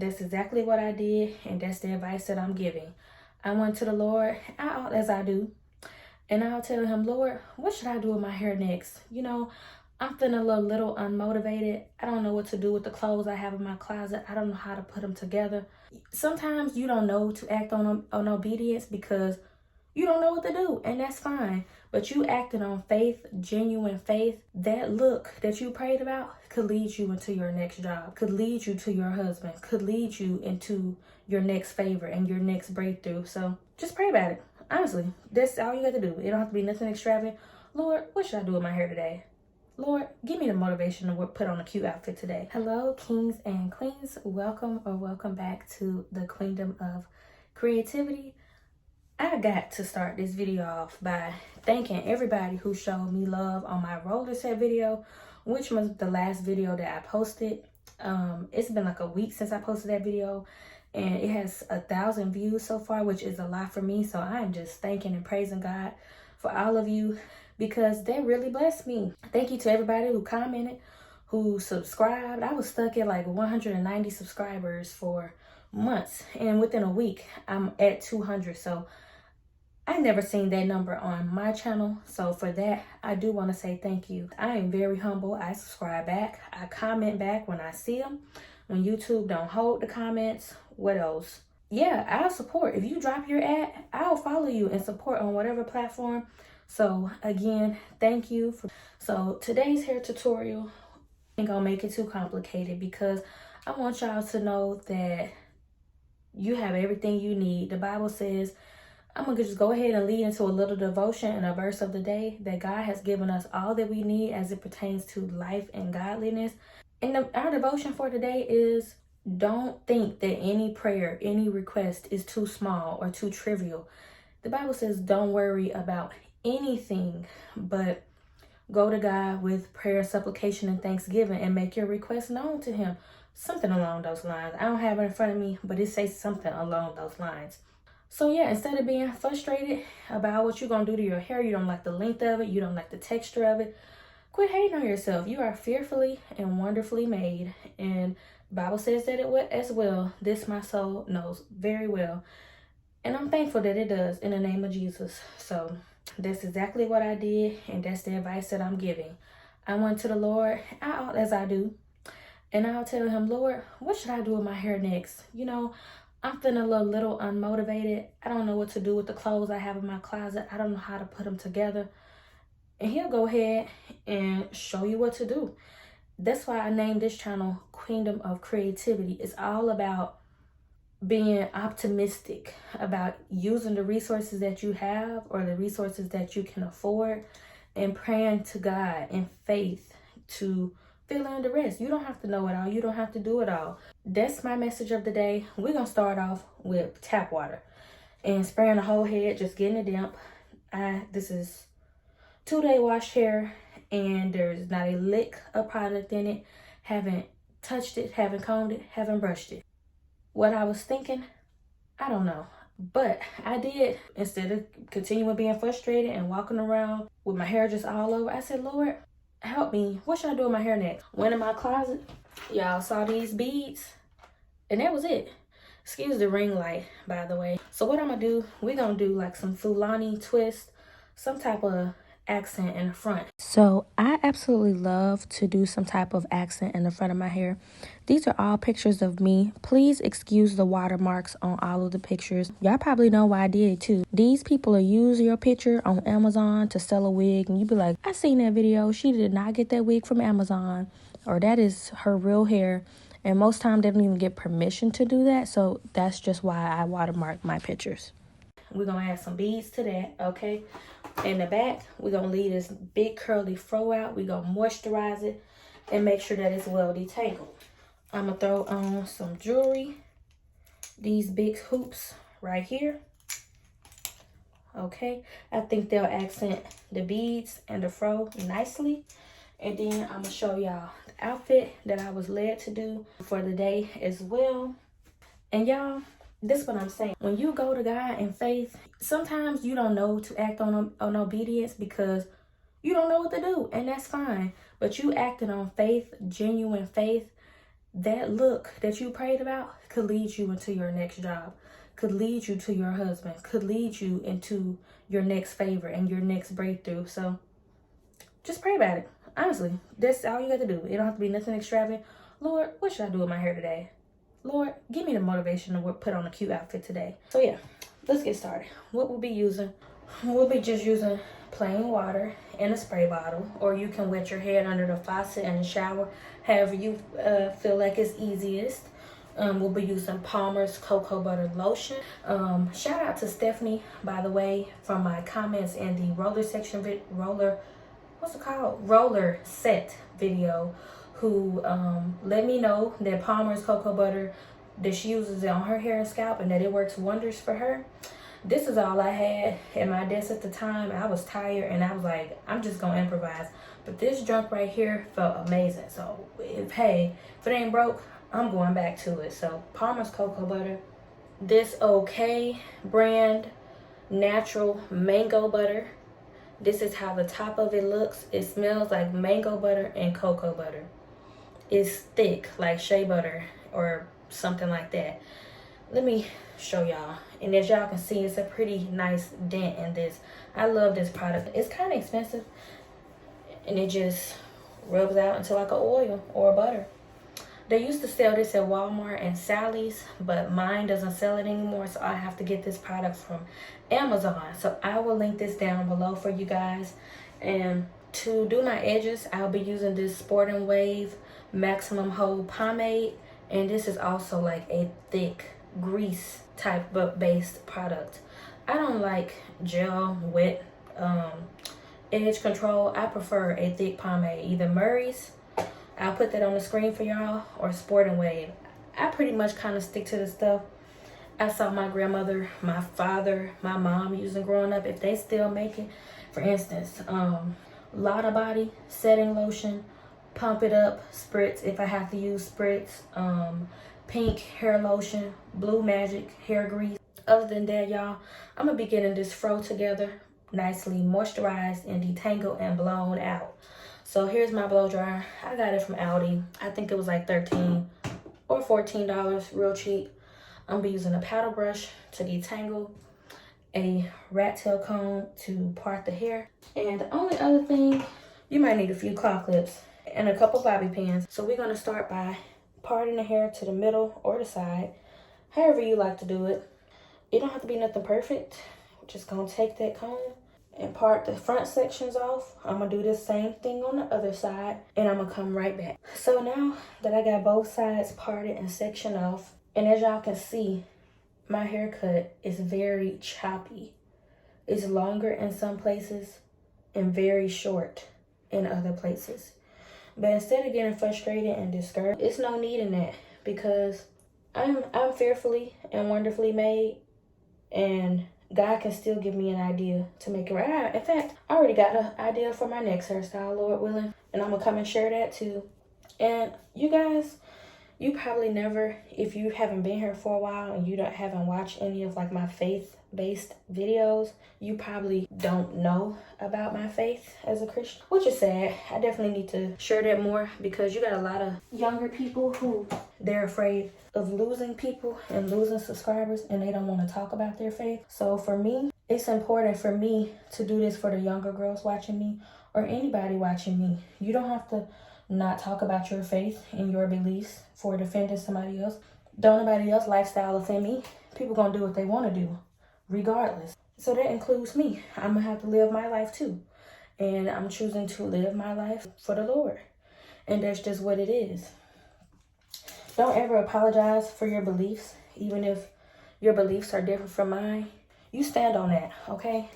that's exactly what I did, and that's the advice that I'm giving. I went to the Lord, as I do, and I'll tell him, Lord, what should I do with my hair next? I'm feeling a little unmotivated. I don't know what to do with the clothes I have in my closet. I don't know how to put them together. Sometimes you don't know to act on obedience because you don't know what to do, and that's fine. But you acted on faith, genuine faith. That look that you prayed about could lead you into your next job, could lead you to your husband, could lead you into your next favor and your next breakthrough. So just pray about it. Honestly, that's all you got to do. It don't have to be nothing extravagant. Lord, what should I do with my hair today? Lord, give me the motivation to put on a cute outfit today. Hello, kings and queens. Welcome back to the Kingdom of Creativity. I got to start this video off by thanking everybody who showed me love on my roller set video, which was the last video that I posted. It's been like a week since I posted that video, and it has 1,000 views so far, which is a lot for me. So I am just thanking and praising God for all of you, because they really blessed me. Thank you to everybody who commented, who subscribed. I was stuck at like 190 subscribers for months, and within a week I'm at 200. So I never seen that number on my channel. So for that, I do want to say thank you. I am very humble. I subscribe back. I comment back when I see them. When YouTube don't hold the comments, what else? Yeah, I'll support. If you drop your ad, I'll follow you and support on whatever platform. So again, thank you. So today's hair tutorial ain't gonna make it too complicated, because I want y'all to know that you have everything you need. The Bible says, I'm gonna just go ahead and lead into a little devotion and a verse of the day, that God has given us all that we need as it pertains to life and godliness. And our devotion for today is, don't think that any prayer, any request is too small or too trivial. The Bible says, don't worry about anything, but go to God with prayer, supplication, and thanksgiving, and make your request known to him. Something along those lines. I don't have it in front of me, but it says something along those lines. So yeah, instead of being frustrated about what you're going to do to your hair, you don't like the length of it, you don't like the texture of it, quit hating on yourself. You are fearfully and wonderfully made. And the Bible says that it as well. This my soul knows very well. And I'm thankful that it does, in the name of Jesus. So that's exactly what I did, and that's the advice that I'm giving. I went to the Lord, as I do, and I'll tell him, Lord, what should I do with my hair next? I'm feeling a little unmotivated. I don't know what to do with the clothes I have in my closet. I don't know how to put them together. And he'll go ahead and show you what to do. That's why I named this channel Kingdom of Creativity. It's all about being optimistic, about using the resources that you have or the resources that you can afford, and praying to God in faith to fill in the rest. You don't have to know it all. You don't have to do it all. That's my message of the day. We're going to start off with tap water and spraying the whole head, just getting it damp. This is 2-day wash hair, and there's not a lick of product in it. Haven't touched it, haven't combed it, haven't brushed it. What I was thinking, I don't know. But I did, instead of continuing being frustrated and walking around with my hair just all over, I said, Lord, help me. What should I do with my hair next? Went in my closet. Y'all saw these beads, and that was it. Excuse the ring light, by the way. So what I'm gonna do, we're gonna do like some Fulani twist, some type of accent in the front. So I absolutely love to do some type of accent in the front of my hair. These are all pictures of me. Please excuse the watermarks on all of the pictures. Y'all probably know why I did it too. These people will use your picture on Amazon to sell a wig, and you be like, I seen that video. She did not get that wig from Amazon, or that is her real hair. And most times they don't even get permission to do that. So that's just why I watermark my pictures. We're going to add some beads to that, okay? In the back, we're going to leave this big curly fro out. We're going to moisturize it and make sure that it's well detangled. I'm going to throw on some jewelry. These big hoops right here. Okay, I think they'll accent the beads and the fro nicely. And then I'm going to show y'all the outfit that I was led to do for the day as well. And y'all, this is what I'm saying. When you go to God in faith, sometimes you don't know to act on obedience because you don't know what to do, and that's fine. But you acted on faith, genuine faith. that look that you prayed about could lead you into your next job, could lead you to your husband, could lead you into your next favor and your next breakthrough. So just pray about it. Honestly, that's all you got to do. It don't have to be nothing extravagant. Lord, what should I do with my hair today? Lord, give me the motivation to put on a cute outfit today. So yeah, let's get started. What we'll be using, we'll be just using plain water in a spray bottle, or you can wet your head under the faucet in the shower, however you feel like it's easiest. We'll be using Palmer's Cocoa Butter Lotion. Shout out to Stephanie, by the way, from my comments in the roller set video, who let me know that Palmer's Cocoa Butter, that she uses it on her hair and scalp and that it works wonders for her. This is all I had at my desk at the time. I was tired and I was like, I'm just gonna improvise. But this junk right here felt amazing. So if it ain't broke, I'm going back to it. So Palmer's Cocoa Butter, this OK brand natural mango butter. This is how the top of it looks. It smells like mango butter and cocoa butter. It's thick like shea butter or something like that. Let me show y'all. And as y'all can see, it's a pretty nice dent in this. I love this product. It's kind of expensive and it just rubs out into like an oil or a butter. They used to sell this at Walmart and Sally's, but mine doesn't sell it anymore, so I have to get this product from Amazon. So I will link this down below for you guys. And to do my edges, I'll be using this Sport and Wave Maximum Hold Pomade. And this is also like a thick grease type of based product. I don't like gel wet edge control. I prefer a thick pomade, either Murray's, I'll put that on the screen for y'all, or Sport and Wave. I pretty much kind of stick to the stuff I saw my grandmother, my father, my mom using growing up, if they still make it. For instance, Lotta Body setting lotion, Pump It Up spritz if I have to use spritz, pink hair lotion, Blue Magic hair grease. Other than that, y'all, I'm gonna be getting this fro together nicely moisturized and detangled and blown out. So here's my blow dryer. I got it from Aldi. I think it was like $13 or $14, real cheap. I'm gonna be using a paddle brush to detangle, a rat tail comb to part the hair, and the only other thing, you might need a few claw clips and a couple bobby pins. So we're gonna start by parting the hair to the middle or the side, however you like to do it. It don't have to be nothing perfect. We're just gonna take that comb and part the front sections off. I'm gonna do the same thing on the other side, and I'm gonna come right back. So now that I got both sides parted and sectioned off, and as y'all can see, my haircut is very choppy. It's longer in some places and very short in other places. But instead of getting frustrated and discouraged, it's no need in that, because I'm fearfully and wonderfully made, and God can still give me an idea to make it right. In fact, I already got an idea for my next hairstyle, Lord willing, and I'm gonna come and share that too. And you guys, you probably never, if you haven't been here for a while and you haven't watched any of like my faith-based videos, you probably don't know about my faith as a Christian, which is sad. I definitely need to share that more, because you got a lot of younger people who they're afraid of losing people and losing subscribers, and they don't want to talk about their faith. So for me, it's important for me to do this for the younger girls watching me, or anybody watching me. You don't have to not talk about your faith and your beliefs for defending somebody else. Don't nobody else's lifestyle offend me. People gonna do what they want to do regardless. So that includes me. I'm gonna have to live my life too, and I'm choosing to live my life for the Lord, and that's just what it is. Don't ever apologize for your beliefs, even if your beliefs are different from mine. You stand on that, okay?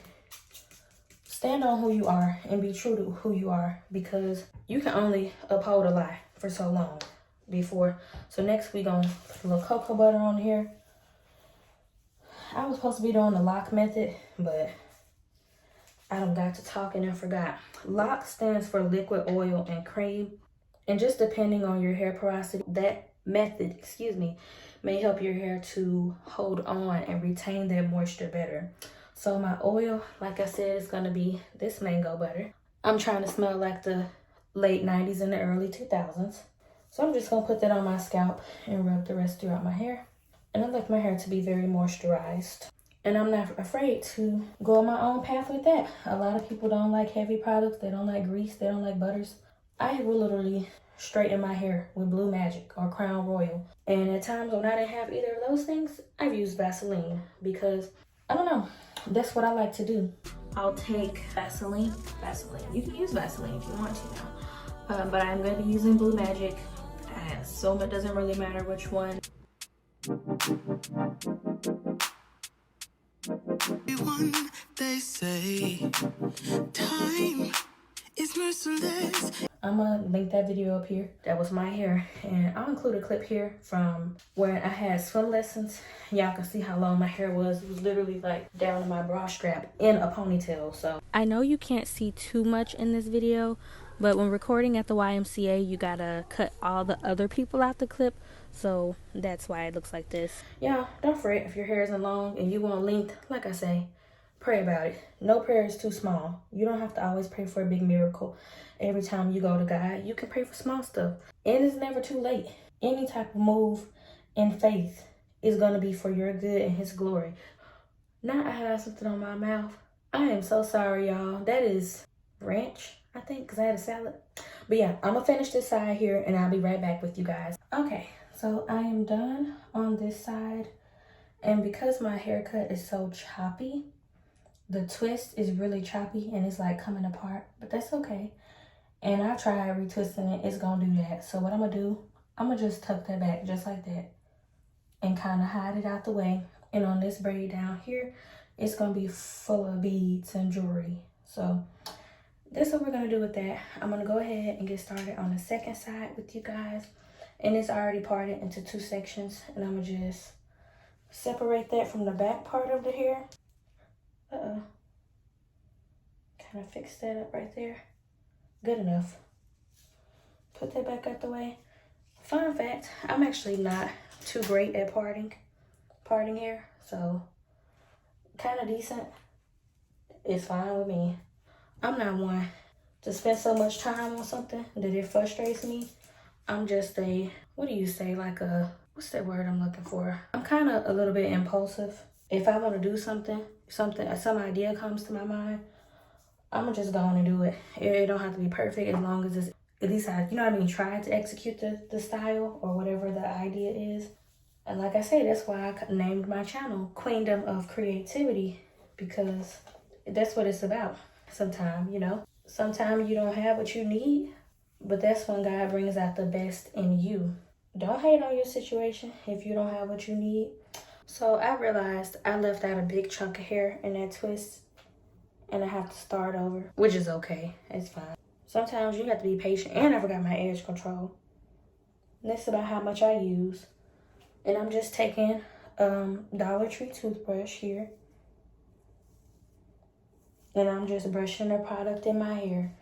Stand on who you are and be true to who you are, because you can only uphold a lie for so long before. So next we gonna put a little cocoa butter on here. I was supposed to be doing the lock method, but I done got to talking and forgot. Lock stands for liquid, oil, and cream. And just depending on your hair porosity, that method, may help your hair to hold on and retain that moisture better. So my oil, like I said, is gonna be this mango butter. I'm trying to smell like the late 90s and the early 2000s. So I'm just gonna put that on my scalp and rub the rest throughout my hair. And I like my hair to be very moisturized. And I'm not afraid to go on my own path with that. A lot of people don't like heavy products. They don't like grease. They don't like butters. I will literally straighten my hair with Blue Magic or Crown Royal. And at times when I didn't have either of those things, I've used Vaseline because, I don't know, that's what I like to do. I'll take Vaseline. You can use Vaseline if you want to now. But I'm going to be using Blue Magic. So it doesn't really matter which one. They say time is merciless. I'm gonna link that video up here. That was my hair, and I'll include a clip here from where I had swim lessons. Y'all can see how long my hair was. It was literally like down to my bra strap in a ponytail. So I know you can't see too much in this video, but when recording at the YMCA, you gotta cut all the other people out the clip. So that's why it looks like this. Yeah, don't fret if your hair isn't long and you want length. Like I say, pray about it. No prayer is too small. You don't have to always pray for a big miracle every time you go to God. You can pray for small stuff. And it's never too late. Any type of move in faith is going to be for your good and his glory. Now I have something on my mouth. I am so sorry, y'all. That is ranch, I think, because I had a salad. But yeah, I'm going to finish this side here and I'll be right back with you guys. Okay, so I am done on this side. And because my haircut is so choppy, the twist is really choppy and it's like coming apart, but that's okay. And I tried retwisting it, it's gonna do that. So what I'm gonna do, I'm gonna just tuck that back just like that and kind of hide it out the way. And on this braid down here, it's gonna be full of beads and jewelry. So that's what we're gonna do with that. I'm gonna go ahead and get started on the second side with you guys. And it's already parted into 2 sections. And I'm gonna just separate that from the back part of the hair. Kind of fix that up right there. Good enough. Put that back out the way. Fun fact, I'm actually not too great at parting hair, so kind of decent. It's fine with me. I'm not one to spend so much time on something that it frustrates me. I'm just a, what do you say, like a, what's that word I'm looking for? I'm kind of a little bit impulsive. If I want to do something, some idea comes to my mind, I'm gonna just go on and do it. It don't have to be perfect as long as it's, at least I, you know what I mean, try to execute the style or whatever the idea is. And like I say, that's why I named my channel Queendom of Creativity, because that's what it's about. Sometimes, you know, sometimes you don't have what you need, but that's when God brings out the best in you. Don't hate on your situation if you don't have what you need. So I realized I left out a big chunk of hair in that twist and I have to start over, which is okay. It's fine. Sometimes you have to be patient. And I forgot my edge control. And that's about how much I use. And I'm just taking Dollar Tree toothbrush here. And I'm just brushing the product in my hair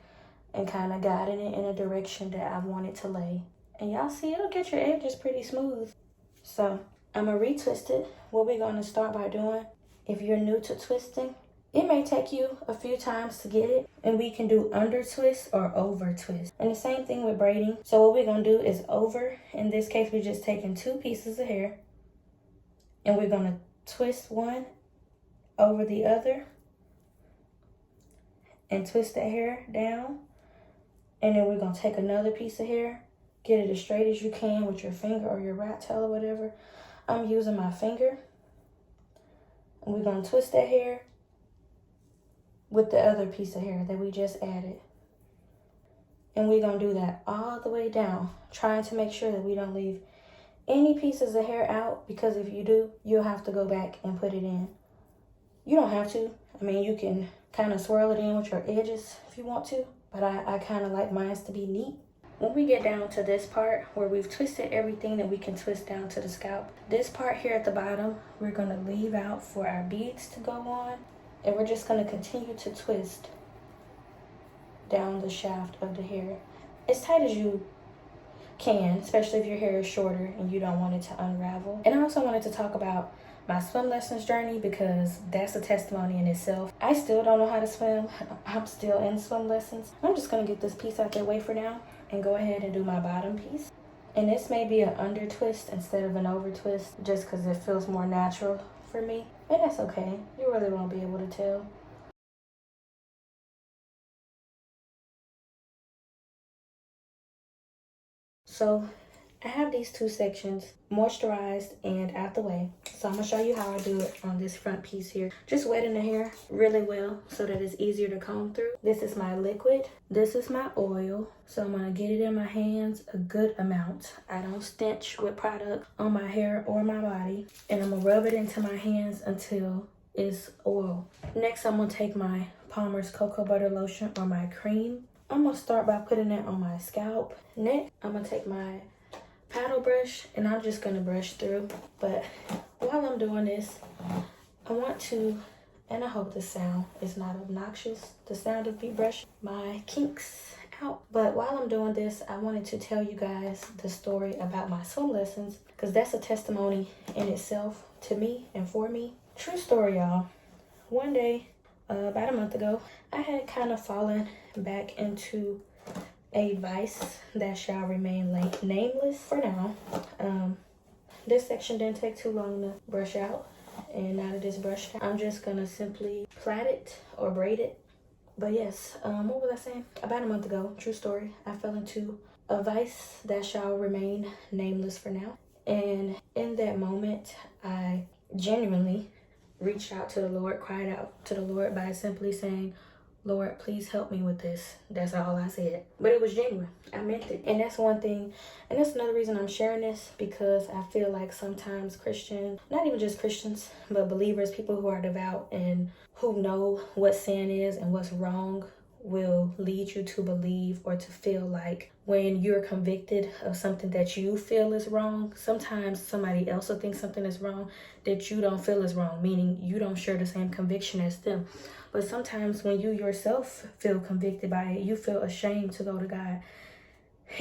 and kind of guiding it in a direction that I want it to lay. And y'all see, it'll get your edges pretty smooth. So I'm going to retwist it. What we're going to start by doing, if you're new to twisting, it may take you a few times to get it. And we can do under twist or over twist. And the same thing with braiding. So what we're going to do is over. In this case, we're just taking 2 pieces of hair. And we're going to twist one over the other. And twist that hair down. And then we're going to take another piece of hair. Get it as straight as you can with your finger or your rat tail or whatever. I'm using my finger. And we're going to twist that hair with the other piece of hair that we just added. And we're going to do that all the way down, trying to make sure that we don't leave any pieces of hair out, because if you do, you'll have to go back and put it in. You don't have to. I mean, you can kind of swirl it in with your edges if you want to, but I kind of like mine to be neat. When we get down to this part where we've twisted everything that we can twist down to the scalp, this part here at the bottom, we're going to leave out for our beads to go on. And we're just going to continue to twist down the shaft of the hair as tight as you can, especially if your hair is shorter and you don't want it to unravel. And I also wanted to talk about my swim lessons journey, because that's a testimony in itself. I still don't know how to swim. I'm still in swim lessons. I'm just going to get this piece out their way for now and go ahead and do my bottom piece. And this may be an under twist instead of an over twist, just because it feels more natural for me. And that's okay. You really won't be able to tell. So I have these two sections, moisturized and out the way. So I'm gonna show you how I do it on this front piece here. Just wetting the hair really well so that it's easier to comb through. This is my liquid. This is my oil. So I'm gonna get it in my hands a good amount. I don't stench with product on my hair or my body. And I'm gonna rub it into my hands until it's oil. Next, I'm gonna take my Palmer's Cocoa Butter Lotion or my cream. I'm gonna start by putting it on my scalp. Next, I'm gonna take my paddle brush and I'm just gonna brush through. But while I'm doing this, I want to, and I hope the sound is not obnoxious, the sound of me brushing my kinks out. But while I'm doing this, I wanted to tell you guys the story about my swim lessons, because that's a testimony in itself to me and for me. True story, y'all. One day, about a month ago, I had kind of fallen back into a vice that shall remain nameless for now. This section didn't take too long to brush out, and now that it's brushed out, I'm just gonna simply plait it or braid it. But yes, what was I saying? About a month ago, true story, I fell into a vice that shall remain nameless for now. And in that moment, I genuinely reached out to the Lord, cried out to the Lord by simply saying, Lord, please help me with this. That's all I said. But it was genuine. I meant it. And that's one thing. And that's another reason I'm sharing this, because I feel like sometimes Christians, not even just Christians, but believers, people who are devout and who know what sin is and what's wrong, will lead you to believe or to feel like when you're convicted of something that you feel is wrong, sometimes somebody else will think something is wrong that you don't feel is wrong, meaning you don't share the same conviction as them. But sometimes when you yourself feel convicted by it, you feel ashamed to go to God.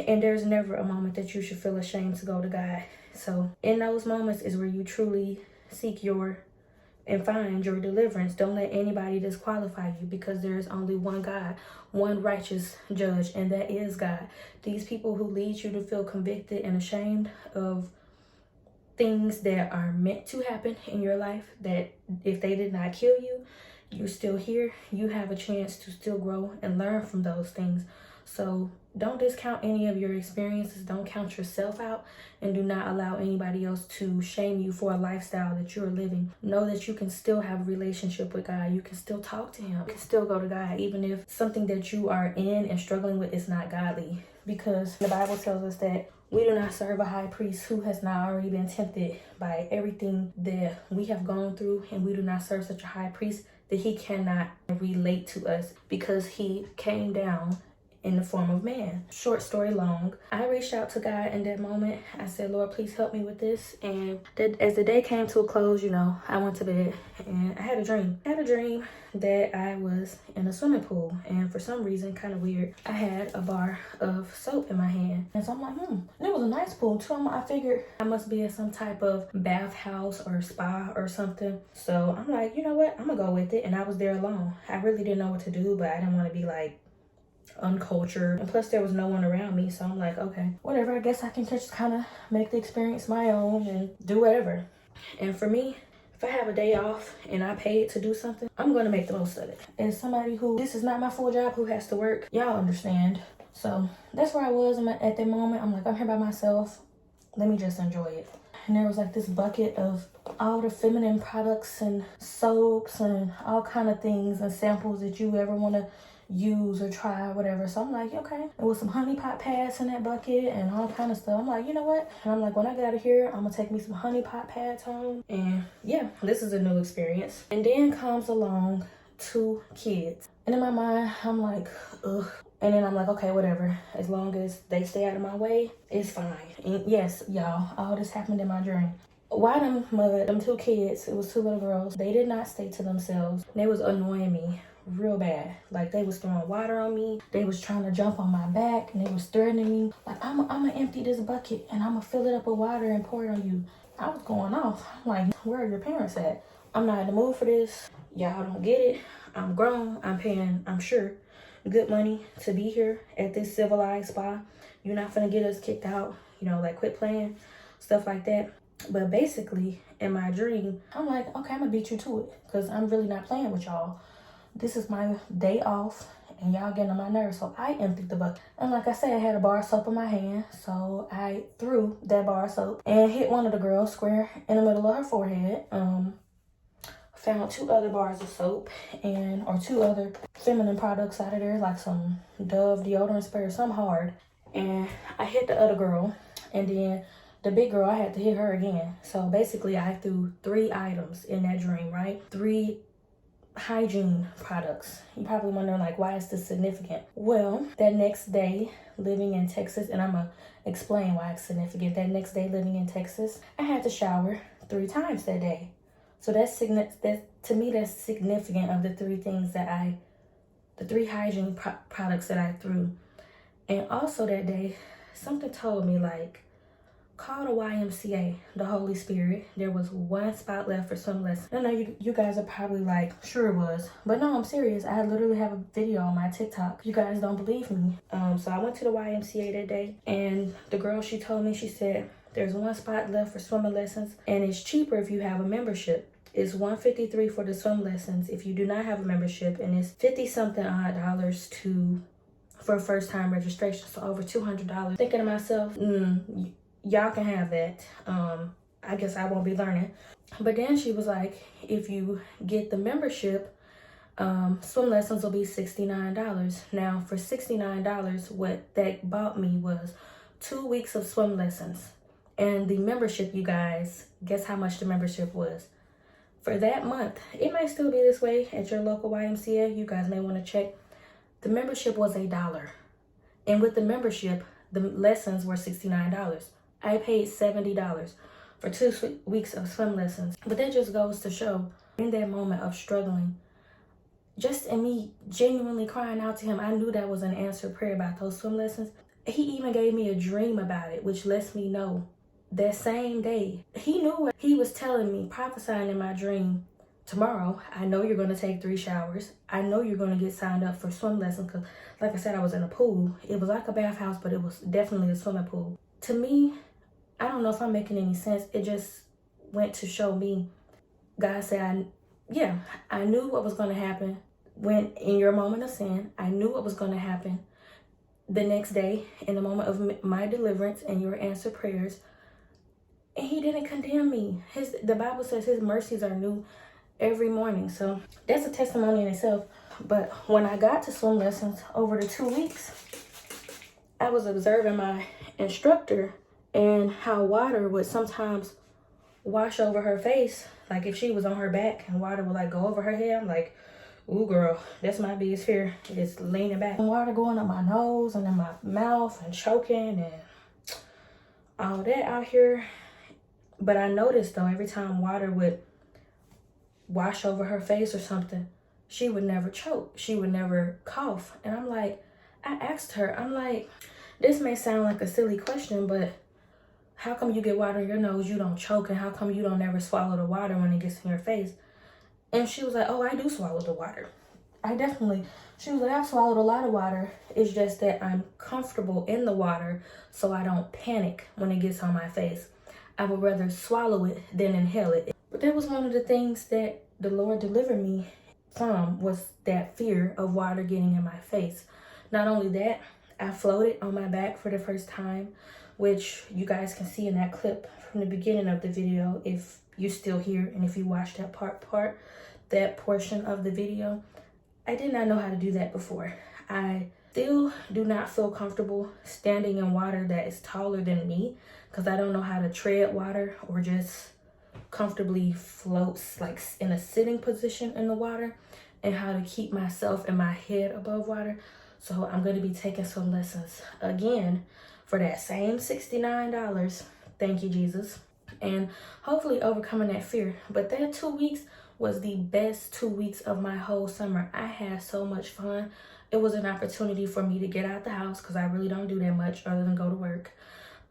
And there's never a moment that you should feel ashamed to go to God. So in those moments is where you truly seek and find your deliverance. Don't let anybody disqualify you, because there is only one God, one righteous judge, and that is God. These people who lead you to feel convicted and ashamed of things that are meant to happen in your life, that if they did not kill you, you're still here, you have a chance to still grow and learn from those things. So don't discount any of your experiences. Don't count yourself out, and do not allow anybody else to shame you for a lifestyle that you're living. Know that you can still have a relationship with God. You can still talk to him. You can still go to God, even if something that you are in and struggling with is not godly. Because the Bible tells us that we do not serve a high priest who has not already been tempted by everything that we have gone through. And we do not serve such a high priest that he cannot relate to us, because he came down in the form of man. Short story long, I reached out to God in that moment. I said, Lord, please help me with this. And as the day came to a close, I went to bed and I had a dream. I had a dream that I was in a swimming pool, and for some reason, kind of weird, I had a bar of soap in my hand. And so I'm like, and it was a nice pool too. I figured I must be at some type of bathhouse or spa or something. So I'm like, you know what? I'm gonna go with it. And I was there alone. I really didn't know what to do, but I didn't want to be like uncultured, and plus there was no one around me. So I'm like, okay, whatever, I guess I can just kind of make the experience my own and do whatever. And for me, if I have a day off and I paid to do something, I'm going to make the most of it. As somebody who, this is not my full job, who has to work, y'all understand. So that's where I was at that moment. I'm like, I'm here by myself, let me just enjoy it. And there was like this bucket of all the feminine products and soaps and all kind of things and samples that you ever want to use or try or whatever. So I'm like, okay. There was some honey pot pads in that bucket and all kind of stuff. I'm like, you know what? And I'm like, when I get out of here, I'm gonna take me some honey pot pads home. And yeah, this is a new experience. And then comes along 2 kids. And in my mind, I'm like, ugh. And then I'm like, okay, whatever. As long as they stay out of my way, it's fine. And yes, y'all, all this happened in my dream. Why them 2 kids, it was 2 little girls, they did not stay to themselves. They was annoying me real bad. Like, they was throwing water on me. They was trying to jump on my back, and they was threatening me. Like, I'm gonna empty this bucket and I'm gonna fill it up with water and pour it on you. I was going off. I'm like, where are your parents at? I'm not in the mood for this. Y'all don't get it. I'm grown. I'm paying, I'm sure, good money to be here at this civilized spa. You're not gonna get us kicked out. you know, like quit playing, stuff like that. But basically, in my dream, I'm like, okay, I'm gonna beat you to it, because I'm really not playing with y'all. This is my day off, and y'all getting on my nerves, so I emptied the bucket. And like I said, I had a bar of soap in my hand, so I threw that bar of soap and hit one of the girls square in the middle of her forehead. Found 2 other bars of soap or 2 other feminine products out of there, like some Dove deodorant spray or some hard. And I hit the other girl, and then the big girl, I had to hit her again. So basically, I threw 3 items in that dream, right? 3 hygiene products. You're probably wondering, like, why is this significant? Well, that next day living in Texas, and I'm gonna explain why it's significant. That next day living in Texas, I had to shower 3 times that day. So to me, that's significant of the 3 things the 3 hygiene products that I threw. And also that day, something told me, like, call the YMCA, the Holy Spirit. There was 1 spot left for swim lessons. I know you guys are probably like, sure it was. But no, I'm serious. I literally have a video on my TikTok. You guys don't believe me. So I went to the YMCA that day, and the girl, she told me, she said, there's 1 spot left for swimming lessons, and it's cheaper if you have a membership. It's $153 for the swim lessons if you do not have a membership, and it's 50-something odd dollars for first time registration, so over $200. Thinking to myself, y'all can have that. I guess I won't be learning. But then she was like, if you get the membership, swim lessons will be $69. Now for $69, what that bought me was 2 weeks of swim lessons. And the membership, you guys, guess how much the membership was? For that month, it may still be this way at your local YMCA. You guys may want to check. The membership was $1. And with the membership, the lessons were $69. I paid $70 for 2 weeks of swim lessons. But that just goes to show, in that moment of struggling, just in me genuinely crying out to him, I knew that was an answered prayer about those swim lessons. He even gave me a dream about it, which lets me know that same day, he knew what he was telling me, prophesying in my dream. Tomorrow, I know you're going to take 3 showers. I know you're going to get signed up for swim lessons, because like I said, I was in a pool. It was like a bathhouse, but it was definitely a swimming pool. To me, I don't know if I'm making any sense. It just went to show me, God said, I knew what was going to happen when in your moment of sin. I knew what was going to happen the next day in the moment of my deliverance and your answered prayers. And he didn't condemn me. The Bible says his mercies are new every morning. So that's a testimony in itself. But when I got to swim lessons over the 2 weeks, I was observing my instructor and how water would sometimes wash over her face. Like if she was on her back and water would like go over her head, I'm like, ooh girl, that's my biggest fear, is leaning back. And water going up my nose and in my mouth and choking and all that out here. But I noticed though, every time water would wash over her face or something, she would never choke. She would never cough. And I'm like, I asked her, I'm like, this may sound like a silly question, but how come you get water in your nose, you don't choke? And how come you don't ever swallow the water when it gets in your face? And she was like, oh, I do swallow the water. She was like, I've swallowed a lot of water. It's just that I'm comfortable in the water, so I don't panic when it gets on my face. I would rather swallow it than inhale it. But that was one of the things that the Lord delivered me from, was that fear of water getting in my face. Not only that, I floated on my back for the first time, which you guys can see in that clip from the beginning of the video if you're still here and if you watched that that portion of the video. I did not know how to do that before. I still do not feel comfortable standing in water that is taller than me, because I don't know how to tread water or just comfortably float like in a sitting position in the water, and how to keep myself and my head above water. So I'm going to be taking some lessons again for that same $69. Thank you, Jesus. And hopefully overcoming that fear. But that 2 weeks was the best 2 weeks of my whole summer. I had so much fun. It was an opportunity for me to get out the house, because I really don't do that much other than go to work.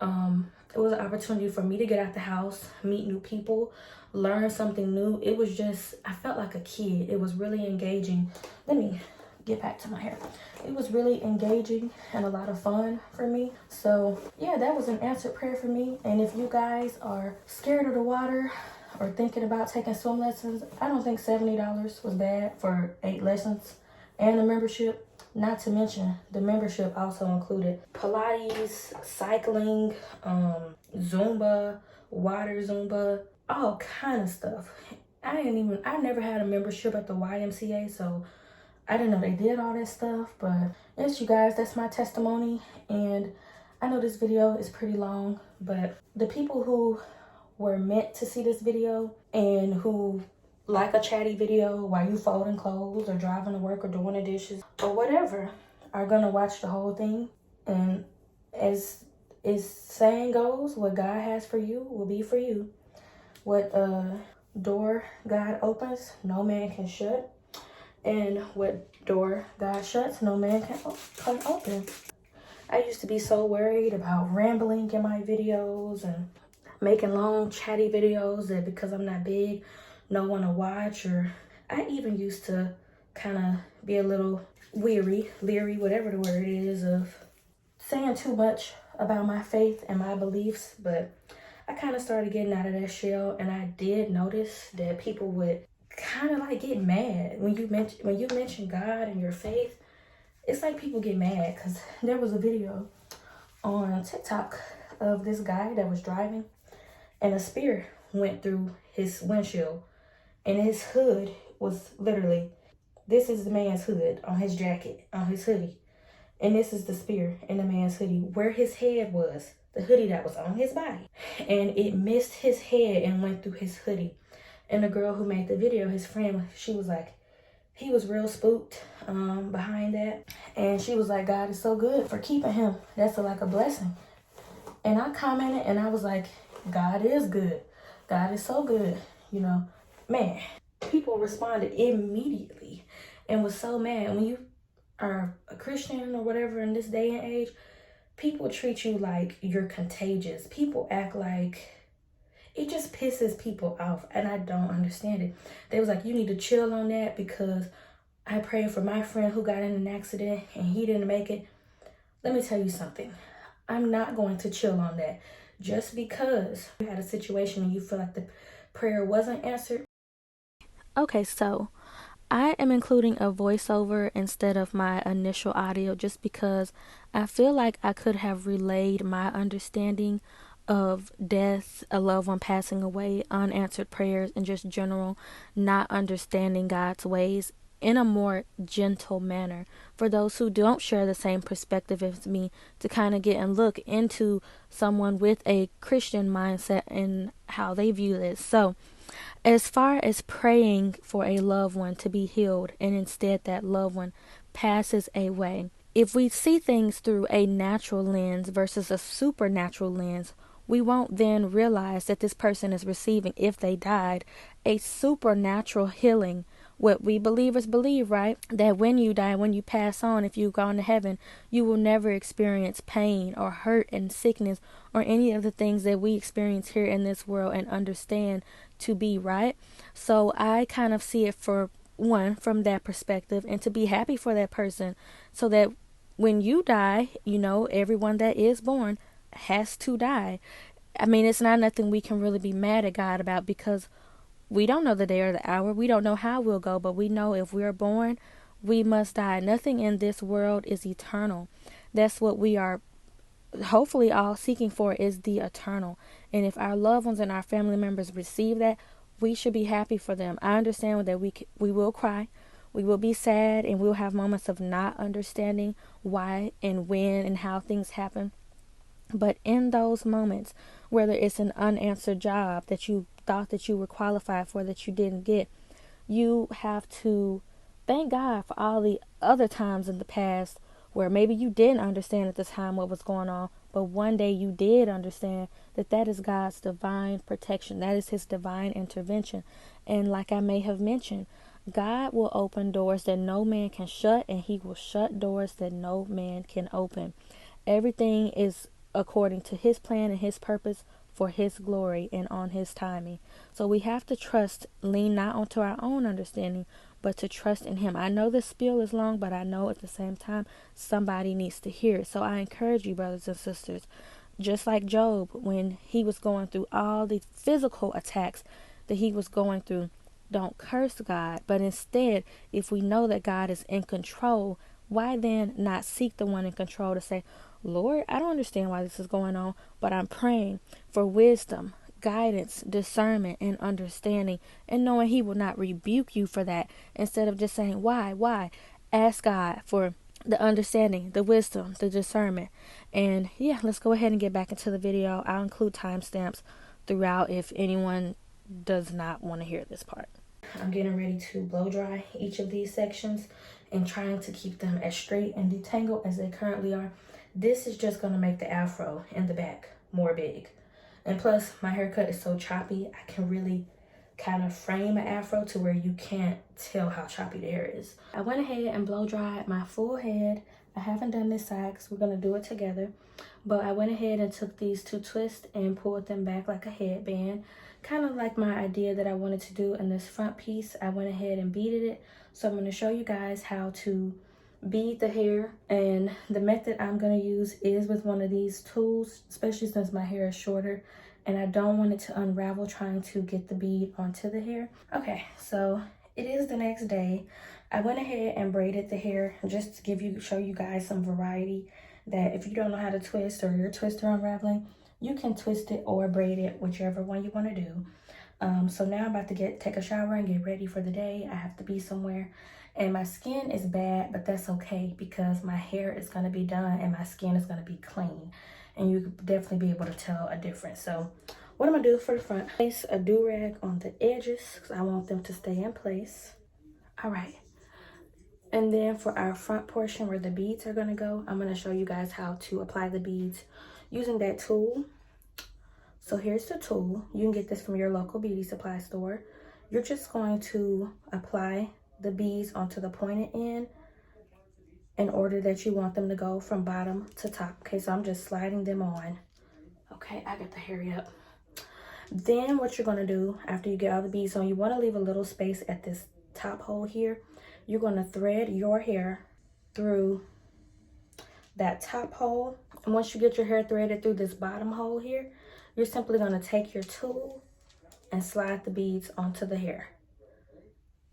It was an opportunity for me to get out the house, meet new people, learn something new. It was just, I felt like a kid. It was really engaging. Let me get back to my hair. It was really engaging and a lot of fun for me. So yeah, that was an answered prayer for me. And if you guys are scared of the water or thinking about taking swim lessons, I don't think $70 was bad for 8 lessons and a membership. Not to mention, the membership also included Pilates, cycling, Zumba, water Zumba, all kind of stuff. I never had a membership at the YMCA, so I didn't know they did all that stuff. But yes, you guys, that's my testimony. And I know this video is pretty long, but the people who were meant to see this video and who like a chatty video while you folding clothes or driving to work or doing the dishes or whatever are gonna watch the whole thing. And as saying goes, what God has for you will be for you. What door God opens, no man can shut. And what door God shuts, no man can open. I used to be so worried about rambling in my videos and making long chatty videos that because I'm not big, no one to watch. Or I even used to kind of be a little leery, whatever the word is, of saying too much about my faith and my beliefs. But I kind of started getting out of that shell, and I did notice that people would kind of like get mad when you mention God and your faith. It's like people get mad because there was a video on TikTok of this guy that was driving, and a spear went through his windshield, and his hood was literally, this is the man's hood on his jacket, on his hoodie, and this is the spear in the man's hoodie where his head was, the hoodie that was on his body, and it missed his head and went through his hoodie. And the girl who made the video, his friend, she was like, he was real spooked behind that, and she was like, God is so good for keeping him. That's like a blessing. And I commented, and I was like, God is good. God is so good. You know, man, people responded immediately and was so mad. When you are a Christian or whatever in this day and age, people treat you like you're contagious. People act like, it just pisses people off, and I don't understand it. They was like, you need to chill on that because I prayed for my friend who got in an accident and he didn't make it. Let me tell you something. I'm not going to chill on that. Just because you had a situation and you feel like the prayer wasn't answered. Okay, so I am including a voiceover instead of my initial audio just because I feel like I could have relayed my understanding of death, a loved one passing away, unanswered prayers, and just general not understanding God's ways in a more gentle manner for those who don't share the same perspective as me, to kind of get and look into someone with a Christian mindset and how they view this. So as far as praying for a loved one to be healed and instead that loved one passes away, if we see things through a natural lens versus a supernatural lens, we won't then realize that this person is receiving, if they died, a supernatural healing. What we believers believe, right? That when you die, when you pass on, if you go into heaven, you will never experience pain or hurt and sickness or any of the things that we experience here in this world and understand to be, right? So I kind of see it for one from that perspective, and to be happy for that person, so that when you die, you know, everyone that is born has to die. I mean, it's not nothing we can really be mad at God about, because we don't know the day or the hour. We don't know how we'll go, but we know if we're born, we must die. Nothing in this world is eternal. That's what we are hopefully all seeking for, is the eternal. And if our loved ones and our family members receive that, we should be happy for them. I understand that we will cry, we will be sad, and we'll have moments of not understanding why and when and how things happen. But in those moments, whether it's an unanswered job that you thought that you were qualified for that you didn't get, you have to thank God for all the other times in the past where maybe you didn't understand at the time what was going on, but one day you did understand that that is God's divine protection. That is his divine intervention. And like I may have mentioned, God will open doors that no man can shut, and he will shut doors that no man can open. Everything is according to his plan and his purpose for his glory and on his timing. So we have to trust, lean not onto our own understanding, but to trust in him. I know the spiel is long, but I know at the same time somebody needs to hear it. So I encourage you, brothers and sisters, just like Job, when he was going through all the physical attacks that he was going through, don't curse God, but instead, if we know that God is in control, why then not seek the one in control to say, Lord, I don't understand why this is going on, but I'm praying for wisdom, guidance, discernment, and understanding, and knowing he will not rebuke you for that. Instead of just saying, why? Ask God for the understanding, the wisdom, the discernment. And yeah, let's go ahead and get back into the video. I'll include timestamps throughout if anyone does not want to hear this part. I'm getting ready to blow dry each of these sections and trying to keep them as straight and detangled as they currently are. This is just going to make the afro in the back more big. And plus, my haircut is so choppy, I can really kind of frame an afro to where you can't tell how choppy the hair is. I went ahead and blow dried my full head. I haven't done this side because we're going to do it together. But I went ahead and took these two twists and pulled them back like a headband. Kind of like my idea that I wanted to do in this front piece. I went ahead and beaded it. So I'm going to show you guys how to bead the hair. And the method I'm going to use is with one of these tools, especially since my hair is shorter and I don't want it to unravel trying to get the bead onto the hair. Okay, so it is the next day. I went ahead and braided the hair just to show you guys some variety, that if you don't know how to twist or your twister unraveling, you can twist it or braid it, whichever one you want to do. So now I'm about to take a shower and get ready for the day. I have to be somewhere and my skin is bad, but that's okay because my hair is going to be done and my skin is going to be clean. And you could definitely be able to tell a difference. So what I'm going to do for the front, place a do-rag on the edges because I want them to stay in place. All right. And then for our front portion where the beads are going to go, I'm going to show you guys how to apply the beads using that tool. So here's the tool. You can get this from your local beauty supply store. You're just going to apply the beads onto the pointed end in order that you want them to go from bottom to top. Okay, so I'm just sliding them on. Okay, I got to hurry up. Then what you're going to do after you get all the beads on, you want to leave a little space at this top hole here. You're going to thread your hair through that top hole. And once you get your hair threaded through this bottom hole here, you're simply going to take your tool and slide the beads onto the hair.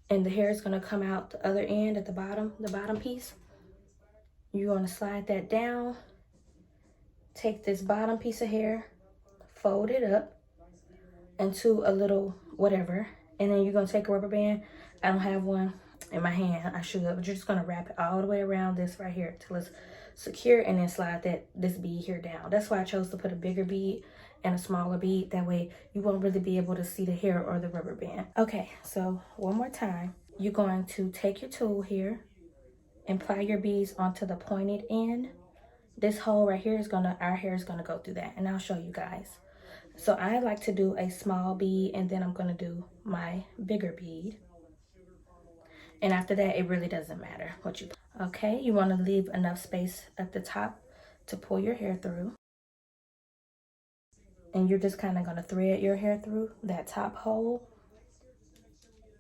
And the hair is going to come out the other end at the bottom piece. You're going to slide that down, take this bottom piece of hair, fold it up into a little whatever, and then you're going to take a rubber band. I don't have one in my hand. I should, but you're just going to wrap it all the way around this right here till it's secure, and then slide this bead here down. That's why I chose to put a bigger bead and a smaller bead. That way you won't really be able to see the hair or the rubber band. Okay, so one more time. You're going to take your tool here and apply your beads onto the pointed end. This hole right here our hair is gonna go through that, and I'll show you guys. So I like to do a small bead, and then I'm gonna do my bigger bead. And after that, it really doesn't matter what you put. Okay, you wanna leave enough space at the top to pull your hair through. And you're just kinda gonna thread your hair through that top hole.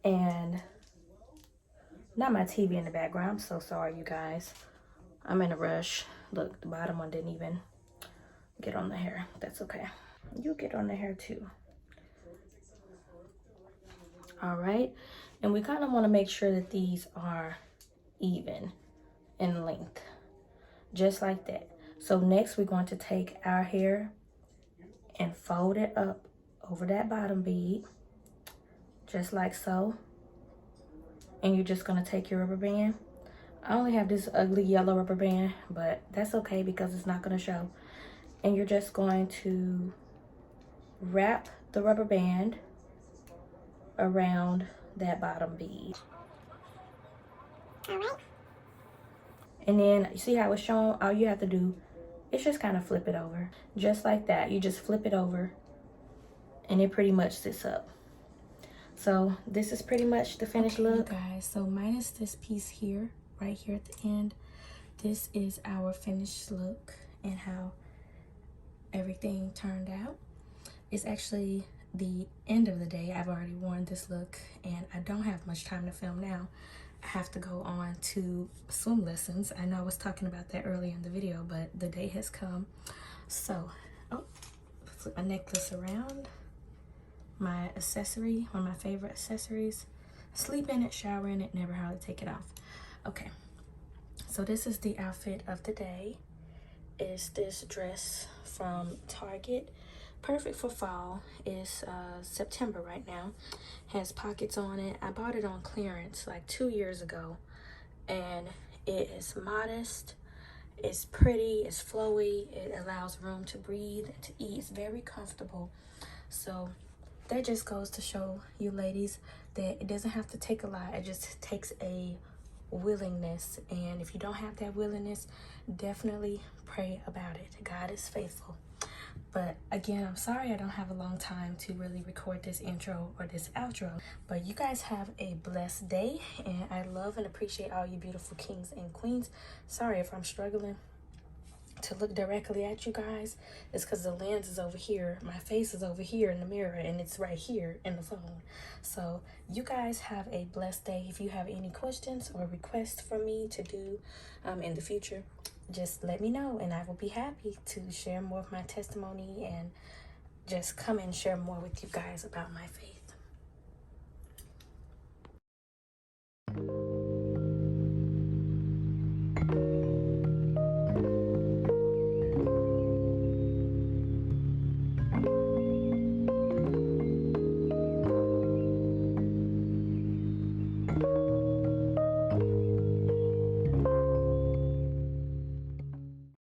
And not my TV in the background, I'm so sorry, you guys. I'm in a rush. Look, the bottom one didn't even get on the hair. That's okay. You get on the hair too. All right. And we kind of want to make sure that these are even in length. Just like that. So next we're going to take our hair and fold it up over that bottom bead. Just like so. And you're just going to take your rubber band. I only have this ugly yellow rubber band, but that's okay because it's not going to show. And you're just going to wrap the rubber band around that bottom bead. All right. And then you see how it's shown? All you have to do is just kind of flip it over. Just like that. You just flip it over and it pretty much sits up. So this is pretty much the finished look. Guys, so minus this piece here, right here at the end, this is our finished look and how everything turned out. It's actually the end of the day, I've already worn this look and I don't have much time to film now. I have to go on to swim lessons. I know I was talking about that earlier in the video, but the day has come. So, oh, flip my necklace around. My accessory, one of my favorite accessories. Sleep in it, shower in it, never hardly take it off. Okay, so this is the outfit of the day. Is this dress from Target. Perfect for fall. It's September right now. Has pockets on it. I bought it on clearance like 2 years ago, and it is modest. It's pretty. It's flowy. It allows room to breathe and to eat. It's very comfortable. So that just goes to show you ladies that it doesn't have to take a lot. It just takes a willingness, and if you don't have that willingness, definitely pray about it. God is faithful. But again, I'm sorry I don't have a long time to really record this intro or this outro, but you guys have a blessed day, and I love and appreciate all you beautiful kings and queens. Sorry if I'm struggling to look directly at you guys. It's because the lens is over here, my face is over here in the mirror, and it's right here in the phone. So you guys have a blessed day. If you have any questions or requests for me to do in the future, just let me know, and I will be happy to share more of my testimony and just come and share more with you guys about my faith.